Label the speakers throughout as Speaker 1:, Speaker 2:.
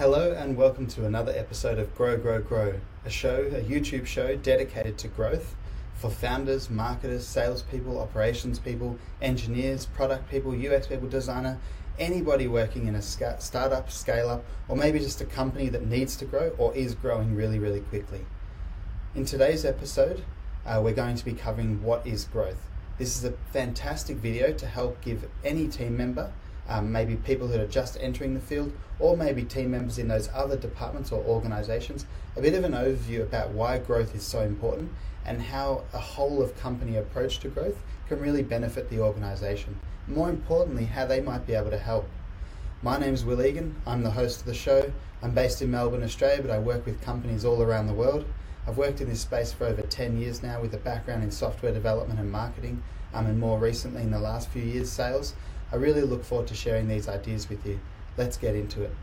Speaker 1: Hello and welcome to another episode of Grow, a YouTube show dedicated to growth for founders, marketers, salespeople, operations people, engineers, product people, UX people, designer, anybody working in a startup, scale-up, or maybe just a company that needs to grow or is growing really, really quickly. In today's episode, we're going to be covering what is growth. This is a fantastic video to help give any team member, maybe people that are just entering the field, or maybe team members in those other departments or organizations, a bit of an overview about why growth is so important and how a whole of company approach to growth can really benefit the organization. More importantly, how they might be able to help. My name's Will Egan. I'm the host of the show. I'm based in Melbourne, Australia, but I work with companies all around the world. I've worked in this space for over 10 years now with a background in software development and marketing, and more recently in the last few years, sales. I really look forward to sharing these ideas with you. Let's get into it.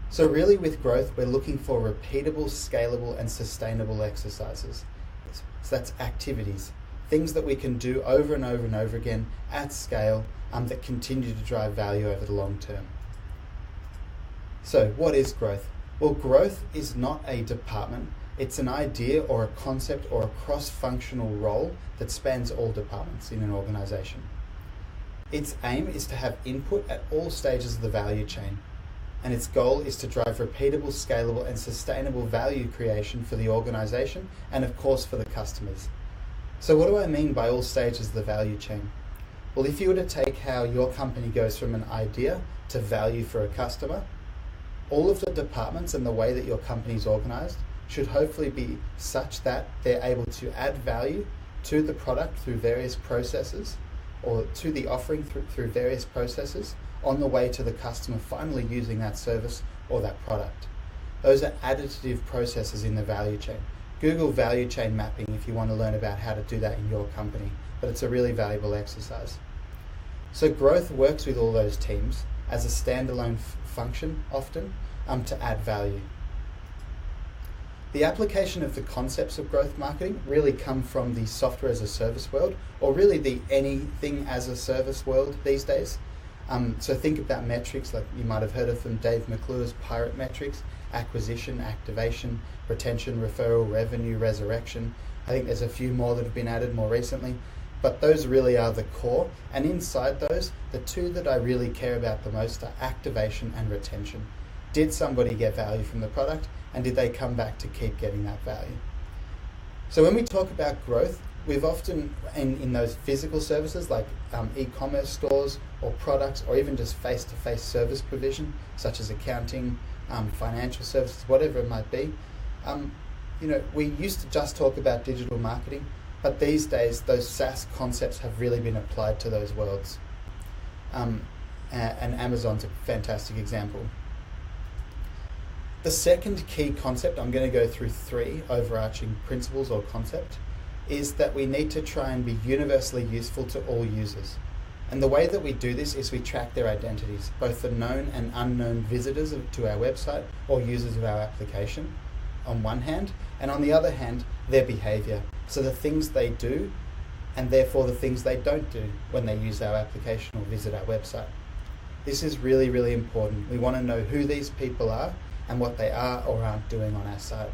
Speaker 1: So really with growth, we're looking for repeatable, scalable, and sustainable exercises. So that's activities, things that we can do over and over and over again at scale that continue to drive value over the long term. So what is growth? Well, growth is not a department. It's an idea or a concept or a cross-functional role that spans all departments in an organization. Its aim is to have input at all stages of the value chain, and its goal is to drive repeatable, scalable, and sustainable value creation for the organization and, of course, for the customers. So what do I mean by all stages of the value chain? Well, if you were to take how your company goes from an idea to value for a customer, all of the departments and the way that your company is organized should hopefully be such that they're able to add value to the product through various processes, or to the offering through various processes on the way to the customer finally using that service or that product. Those are additive processes in the value chain. Google value chain mapping if you want to learn about how to do that in your company, but it's a really valuable exercise. So growth works with all those teams as a standalone function often to add value. The application of the concepts of growth marketing really come from the software as a service world, or really the anything as a service world these days. So think about metrics like you might have heard of them, Dave McClure's Pirate metrics: acquisition, activation, retention, referral, revenue, resurrection. I think there's a few more that have been added more recently, but those really are the core. And inside those, the two that I really care about the most are activation and retention. Did somebody get value from the product? And did they come back to keep getting that value? So when we talk about growth, we've often, in those physical services like e-commerce stores or products, or even just face-to-face service provision, such as accounting, financial services, whatever it might be, we used to just talk about digital marketing, but these days those SaaS concepts have really been applied to those worlds. And Amazon's a fantastic example. The second key concept, I'm going to go through three overarching principles or concept, is that we need to try and be universally useful to all users. And the way that we do this is we track their identities, both the known and unknown visitors to our website or users of our application on one hand, and on the other hand, their behavior. So the things they do, and therefore the things they don't do when they use our application or visit our website. This is really, really important. We want to know who these people are and what they are or aren't doing on our site.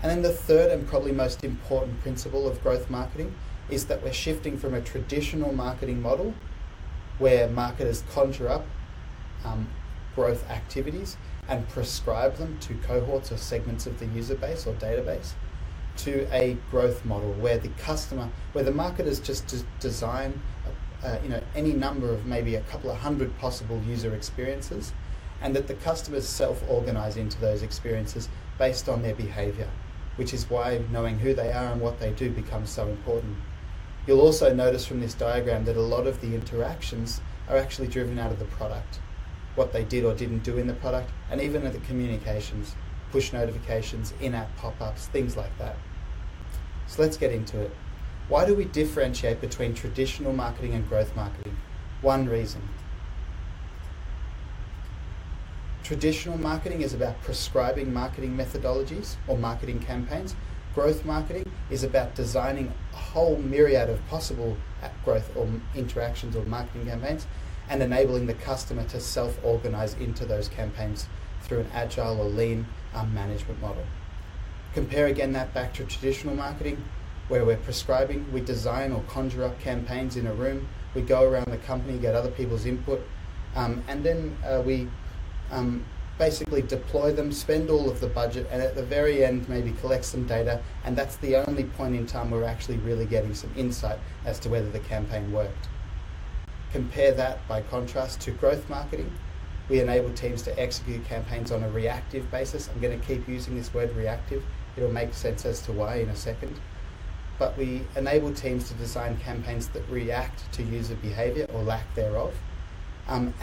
Speaker 1: And then the third and probably most important principle of growth marketing is that we're shifting from a traditional marketing model where marketers conjure up growth activities and prescribe them to cohorts or segments of the user base or database, to a growth model where the marketers just design any number of maybe a couple of hundred possible user experiences, and that the customers self-organize into those experiences based on their behavior, which is why knowing who they are and what they do becomes so important. You'll also notice from this diagram that a lot of the interactions are actually driven out of the product, what they did or didn't do in the product, and even at the communications, push notifications, in-app pop-ups, things like that. So let's get into it. Why do we differentiate between traditional marketing and growth marketing? One reason. Traditional marketing is about prescribing marketing methodologies or marketing campaigns. Growth marketing is about designing a whole myriad of possible growth or interactions or marketing campaigns and enabling the customer to self-organize into those campaigns through an agile or lean management model. Compare again that back to traditional marketing, where we're prescribing, we design or conjure up campaigns in a room, we go around the company, get other people's input, and then we basically deploy them, spend all of the budget, and at the very end maybe collect some data, and that's the only point in time we're actually really getting some insight as to whether the campaign worked. Compare that, by contrast, to growth marketing. We enable teams to execute campaigns on a reactive basis. I'm going to keep using this word reactive. It'll make sense as to why in a second. But we enable teams to design campaigns that react to user behavior or lack thereof, and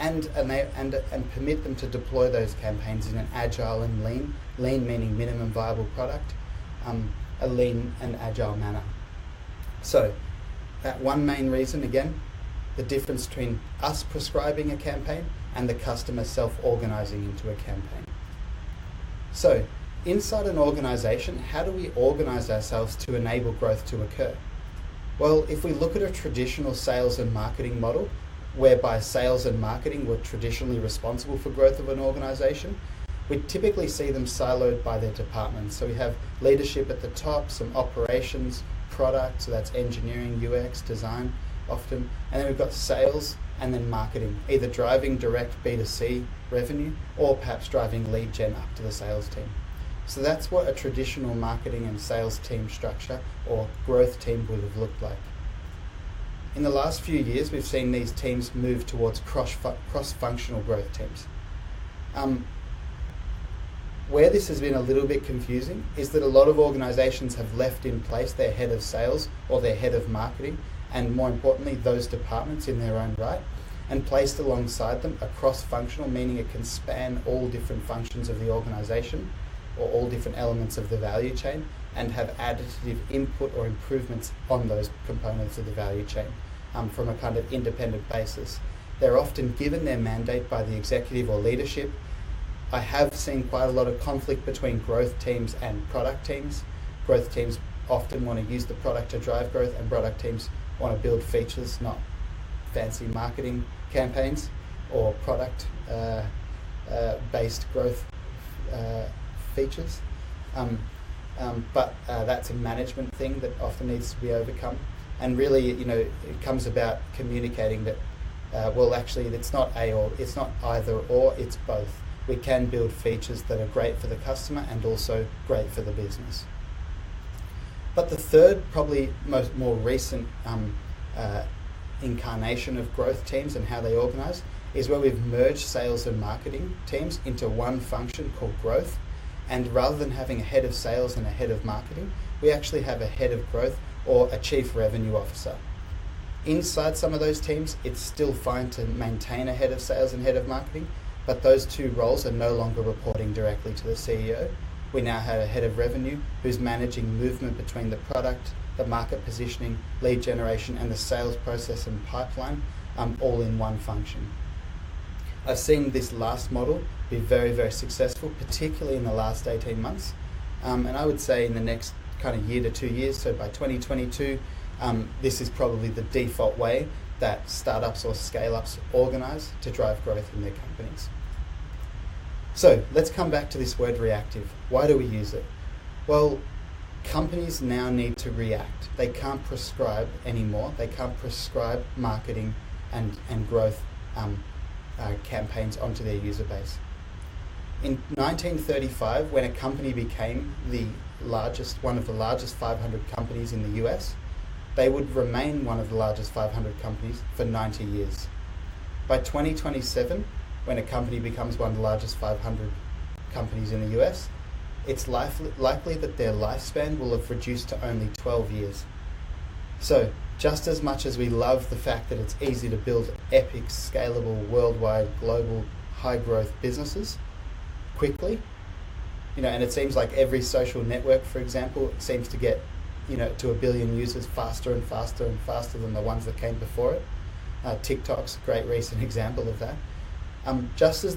Speaker 1: permit them to deploy those campaigns in an agile and lean meaning minimum viable product, a lean and agile manner. So that one main reason, again, the difference between us prescribing a campaign and the customer self-organizing into a campaign. So inside an organization, how do we organize ourselves to enable growth to occur? Well, if we look at a traditional sales and marketing model, whereby sales and marketing were traditionally responsible for growth of an organization, we typically see them siloed by their departments. So we have leadership at the top, some operations, product, so that's engineering, UX, design often, and then we've got sales and then marketing, either driving direct B2C revenue or perhaps driving lead gen up to the sales team. So that's what a traditional marketing and sales team structure or growth team would have looked like. In the last few years, we've seen these teams move towards cross-functional growth teams. Where this has been a little bit confusing is that a lot of organizations have left in place their head of sales or their head of marketing, and more importantly, those departments in their own right, and placed alongside them a cross-functional, meaning it can span all different functions of the organization or all different elements of the value chain, and have additive input or improvements on those components of the value chain from a kind of independent basis. They're often given their mandate by the executive or leadership. I have seen quite a lot of conflict between growth teams and product teams. Growth teams often want to use the product to drive growth, and product teams want to build features, not fancy marketing campaigns or product based growth features. But that's a management thing that often needs to be overcome. And really, it comes about communicating that, well, actually, it's not it's not either or, it's both. We can build features that are great for the customer and also great for the business. But the third, probably more recent incarnation of growth teams and how they organize is where we've merged sales and marketing teams into one function called growth. And rather than having a head of sales and a head of marketing, we actually have a head of growth or a chief revenue officer. Inside some of those teams, it's still fine to maintain a head of sales and head of marketing, but those two roles are no longer reporting directly to the CEO. We now have a head of revenue who's managing movement between the product, the market positioning, lead generation, and the sales process and pipeline, all in one function. I've seen this last model be very, very successful, particularly in the last 18 months. And I would say in the next kind of year to 2 years, so by 2022, this is probably the default way that startups or scale-ups organize to drive growth in their companies. So let's come back to this word reactive. Why do we use it? Well, companies now need to react. They can't prescribe anymore. They can't prescribe marketing and growth campaigns onto their user base. In 1935, when a company became one of the largest 500 companies in the US, they would remain one of the largest 500 companies for 90 years. By 2027, when a company becomes one of the largest 500 companies in the US, it's likely that their lifespan will have reduced to only 12 years. So, just as much as we love the fact that it's easy to build epic, scalable, worldwide, global, high-growth businesses quickly, and it seems like every social network, for example, seems to get, to 1 billion users faster and faster and faster than the ones that came before it. TikTok's a great recent example of that. Just in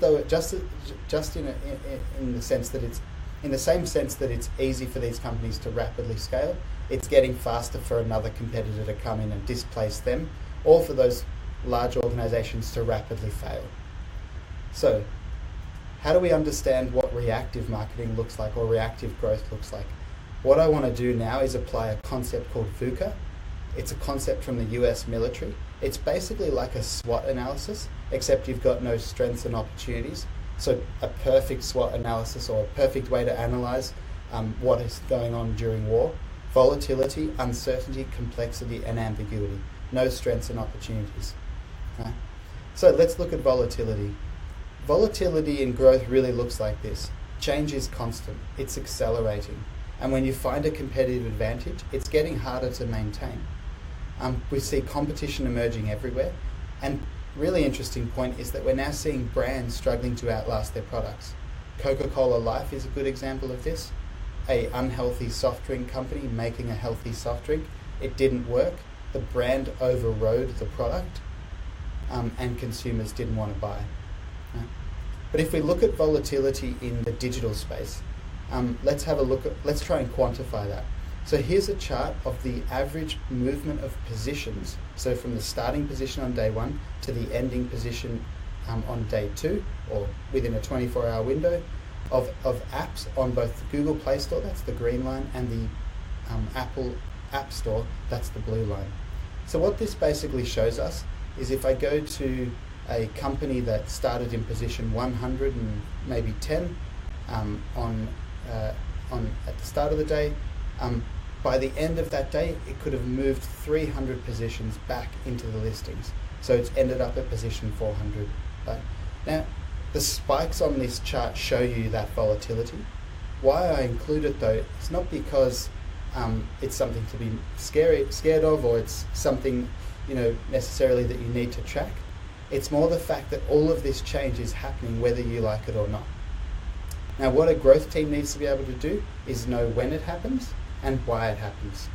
Speaker 1: the sense that it's in the same sense that it's easy for these companies to rapidly scale, it's getting faster for another competitor to come in and displace them, or for those large organizations to rapidly fail. So, how do we understand what reactive marketing looks like or reactive growth looks like? What I want to do now is apply a concept called VUCA. It's a concept from the US military. It's basically like a SWOT analysis, except you've got no strengths and opportunities. So a perfect SWOT analysis, or a perfect way to analyze what is going on during war: volatility, uncertainty, complexity, and ambiguity. No strengths and opportunities. Right? So let's look at volatility. Volatility in growth really looks like this. Change is constant. It's accelerating. And when you find a competitive advantage, it's getting harder to maintain. We see competition emerging everywhere. And really interesting point is that we're now seeing brands struggling to outlast their products. Coca-Cola Life is a good example of this. A unhealthy soft drink company making a healthy soft drink. It didn't work. The brand overrode the product, and consumers didn't want to buy. Right? But if we look at volatility in the digital space, let's try and quantify that. So here's a chart of the average movement of positions. So from the starting position on day 1 to the ending position on day 2, or within a 24-hour window, of apps on both the Google Play Store, that's the green line, and the Apple App Store, that's the blue line. So what this basically shows us is if I go to a company that started in position 100 and maybe 10 at the start of the day, by the end of that day, it could have moved 300 positions back into the listings. So it's ended up at position 400. Right? Now, the spikes on this chart show you that volatility. Why I include it though, it's not because it's something to be scared of, or it's something necessarily that you need to track. It's more the fact that all of this change is happening whether you like it or not. Now, what a growth team needs to be able to do is know when it happens and why it happens,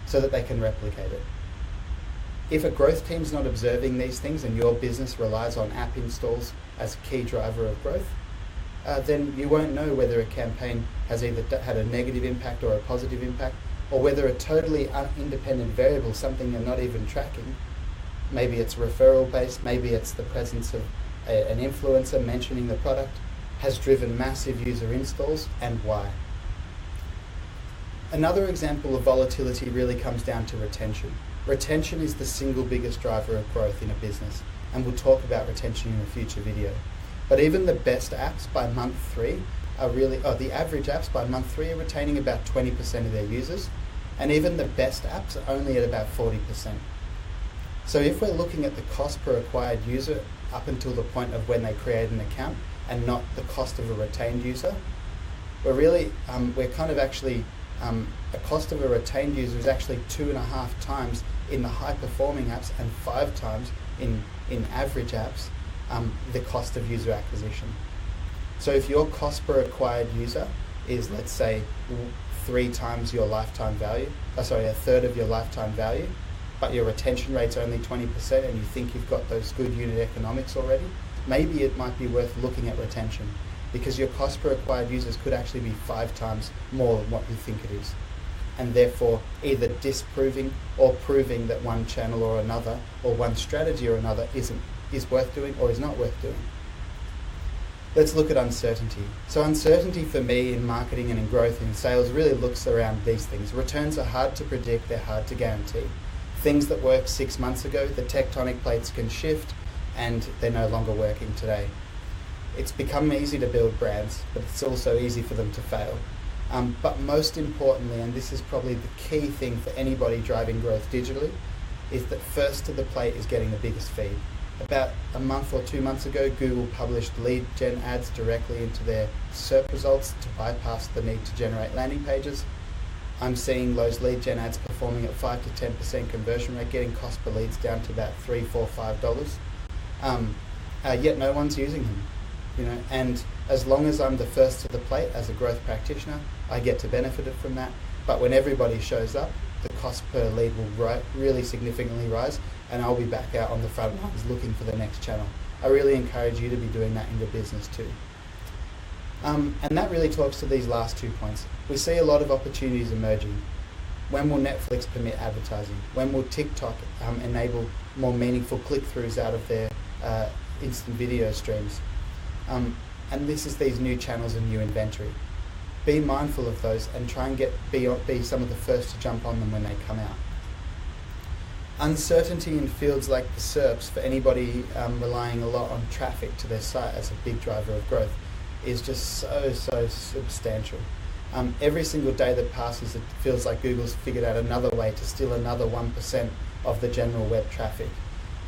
Speaker 1: so that they can replicate it. If a growth team's not observing these things and your business relies on app installs as a key driver of growth, then you won't know whether a campaign has either had a negative impact or a positive impact, or whether a totally independent variable, something you're not even tracking, maybe it's referral based, maybe it's the presence of an influencer mentioning the product, has driven massive user installs, and why. Another example of volatility really comes down to retention. Retention is the single biggest driver of growth in a business, and we'll talk about retention in a future video. But even the best apps by month 3 the average apps by month 3 are retaining about 20% of their users, and even the best apps are only at about 40%. So if we're looking at the cost per acquired user up until the point of when they create an account, and not the cost of a retained user, a cost of a retained user is actually 2.5 times in the high performing apps and 5 times in average apps the cost of user acquisition. So if your cost per acquired user is, let's say, 3 times your lifetime value, a third of your lifetime value, but your retention rate's only 20% and you think you've got those good unit economics already, maybe it might be worth looking at retention, because your cost per acquired users could actually be 5 times more than what you think it is, and therefore either disproving or proving that one channel or another, or one strategy or another is worth doing or is not worth doing. Let's look at uncertainty. So uncertainty for me in marketing and in growth and sales really looks around these things. Returns are hard to predict, they're hard to guarantee. Things that worked 6 months ago, the tectonic plates can shift and they're no longer working today. It's become easy to build brands, but it's also easy for them to fail. But most importantly, and this is probably the key thing for anybody driving growth digitally, is that first to the plate is getting the biggest feed. About a month or 2 months ago, Google published lead gen ads directly into their SERP results to bypass the need to generate landing pages. I'm seeing those lead gen ads performing at 5 to 10% conversion rate, getting cost per leads down to about $3, $4, $5. Yet no one's using them, And as long as I'm the first to the plate as a growth practitioner, I get to benefit from that. But when everybody shows up, the cost per lead will really significantly rise, and I'll be back out on the front lines looking for the next channel. I really encourage you to be doing that in your business too. And that really talks to these last 2 points. We see a lot of opportunities emerging. When will Netflix permit advertising? When will TikTok enable more meaningful click-throughs out of their instant video streams? and this is these new channels and new inventory. Be mindful of those and try and be some of the first to jump on them when they come out. Uncertainty in fields like the SERPs, for anybody relying a lot on traffic to their site as a big driver of growth, is just so substantial. Every single day that passes, it feels like Google's figured out another way to steal another 1% of the general web traffic.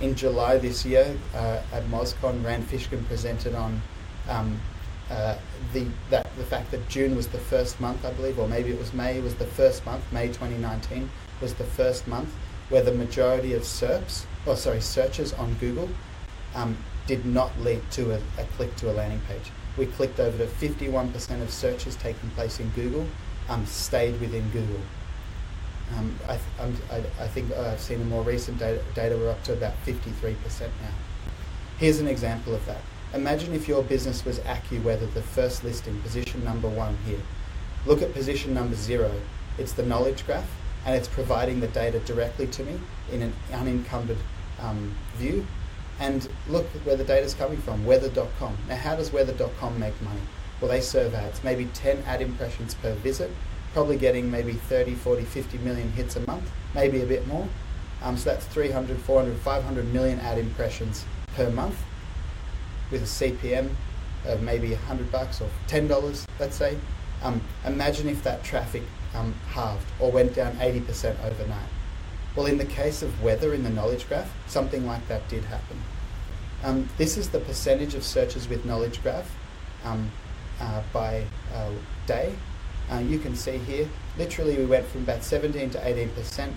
Speaker 1: In July this year, at MozCon, Rand Fishkin presented on the fact that June was the first month, I believe, or maybe it was May, was the first month, May 2019 was the first month where the majority of searches on Google did not lead to a click to a landing page. We clicked over to 51% of searches taking place in Google stayed within Google. I think I've seen a more recent data, we're up to about 53% now. Here's an example of that. Imagine if your business was AccuWeather, the first listing, position number 1 here. Look at position number 0. It's the knowledge graph, and it's providing the data directly to me in an unencumbered view. And look where the data's coming from, weather.com. Now, how does weather.com make money? Well, they serve ads, maybe 10 ad impressions per visit, probably getting maybe 30, 40, 50 million hits a month, maybe a bit more. So that's 300, 400, 500 million ad impressions per month with a CPM of maybe $100 or $10, let's say. Imagine if that traffic halved or went down 80% overnight. Well, in the case of weather in the knowledge graph, something like that did happen. This is the percentage of searches with knowledge graph by day. You can see here, literally we went from about 17 to 18%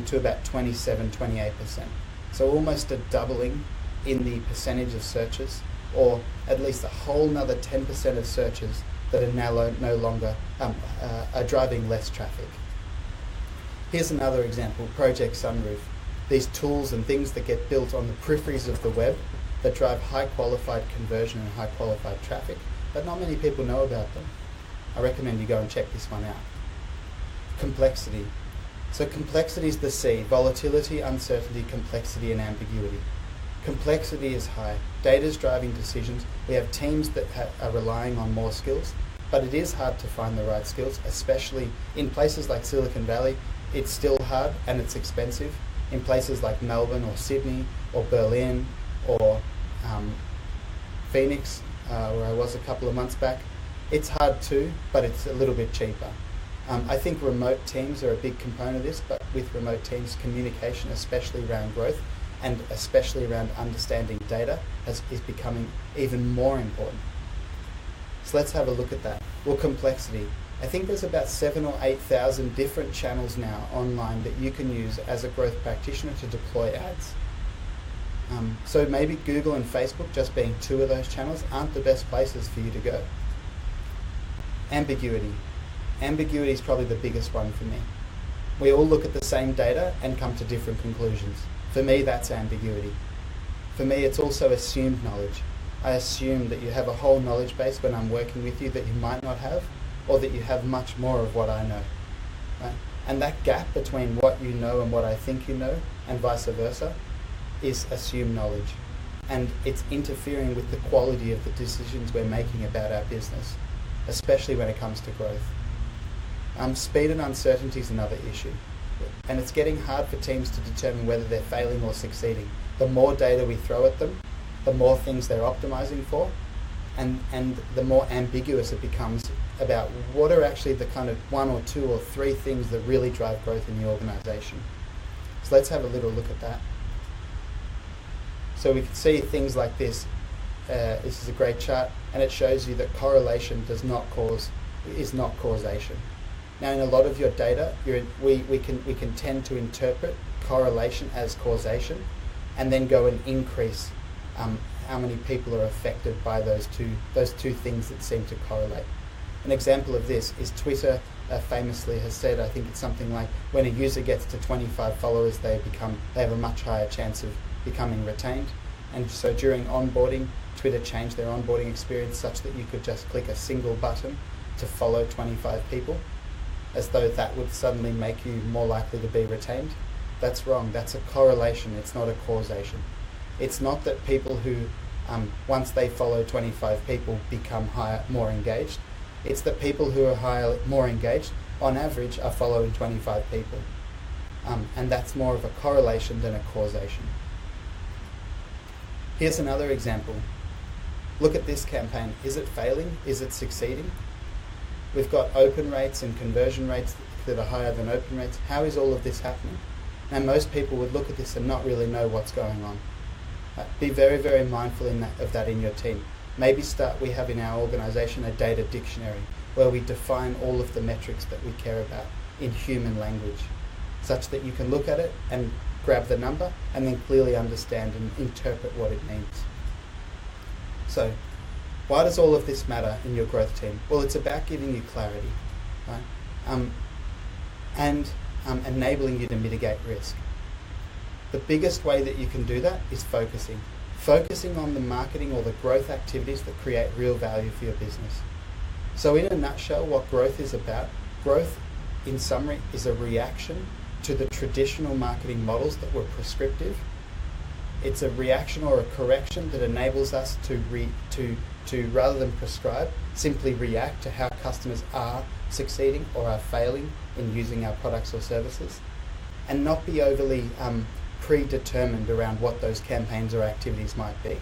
Speaker 1: to about 27, 28%. So almost a doubling in the percentage of searches, or at least a whole nother 10% of searches that are now no longer are driving less traffic. Here's another example, Project Sunroof. These tools and things that get built on the peripheries of the web that drive high qualified conversion and high qualified traffic, but not many people know about them. I recommend you go and check this one out. Complexity. So complexity is the C, volatility, uncertainty, complexity, and ambiguity. Complexity is high. Data is driving decisions. We have teams that are relying on more skills, but it is hard to find the right skills, especially in places like Silicon Valley. It's still hard and it's expensive. In places like Melbourne or Sydney or Berlin or Phoenix, where I was a couple of months back, it's hard too, but it's a little bit cheaper. I think remote teams are a big component of this, but with remote teams, communication, especially around growth and especially around understanding data, is becoming even more important. So let's have a look at that. Well, complexity. I think there's about 7,000 or 8,000 different channels now online that you can use as a growth practitioner to deploy ads. So maybe Google and Facebook, just being 2 of those channels, aren't the best places for you to go. Ambiguity. Ambiguity is probably the biggest one for me. We all look at the same data and come to different conclusions. For me, that's ambiguity. For me, it's also assumed knowledge. I assume that you have a whole knowledge base when I'm working with you that you might not have, or that you have much more of what I know. Right? And that gap between what you know and what I think you know, and vice versa, is assumed knowledge. And it's interfering with the quality of the decisions we're making about our business, especially when it comes to growth. Speed and uncertainty is another issue. And it's getting hard for teams to determine whether they're failing or succeeding. The more data we throw at them, the more things they're optimizing for, and the more ambiguous it becomes about what are actually the kind of 1 or 2 or 3 things that really drive growth in the organization. So let's have a little look at that. So we can see things like this. This is a great chart, and it shows you that correlation is not causation. Now, in a lot of your data, we can tend to interpret correlation as causation, and then go and increase how many people are affected by those two things that seem to correlate. An example of this is Twitter famously has said, I think it's something like, when a user gets to 25 followers, they have a much higher chance of becoming retained. And so during onboarding, Twitter changed their onboarding experience such that you could just click a single button to follow 25 people, as though that would suddenly make you more likely to be retained. That's wrong. That's a correlation. It's not a causation. It's not that people who once they follow 25 people, become more engaged. It's that people who are more engaged, on average, are following 25 people. And that's more of a correlation than a causation. Here's another example. Look at this campaign. Is it failing? Is it succeeding? We've got open rates and conversion rates that are higher than open rates. How is all of this happening? Now, most people would look at this and not really know what's going on. Be very, very mindful of that in your team. Maybe we have in our organisation a data dictionary where we define all of the metrics that we care about in human language, such that you can look at it and grab the number and then clearly understand and interpret what it means. So, why does all of this matter in your growth team? Well, it's about giving you clarity, right? And enabling you to mitigate risk. The biggest way that you can do that is focusing. Focusing on the marketing or the growth activities that create real value for your business. So in a nutshell, what growth is about, growth, in summary, is a reaction to the traditional marketing models that were prescriptive. It's a reaction or a correction that enables us to rather than prescribe, simply react to how customers are succeeding or are failing in using our products or services, and not be overly predetermined around what those campaigns or activities might be.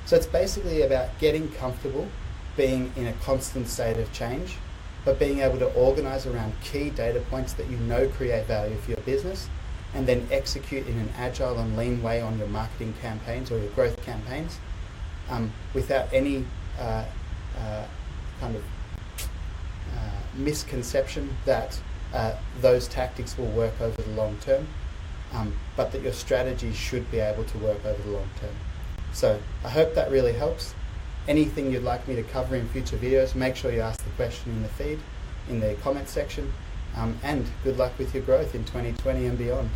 Speaker 1: So it's basically about getting comfortable being in a constant state of change, but being able to organise around key data points that you know create value for your business, and then execute in an agile and lean way on your marketing campaigns or your growth campaigns without any kind of misconception that those tactics will work over the long term, but that your strategy should be able to work over the long term. So I hope that really helps. Anything you'd like me to cover in future videos, make sure you ask the question in the feed, in the comments section, and good luck with your growth in 2020 and beyond.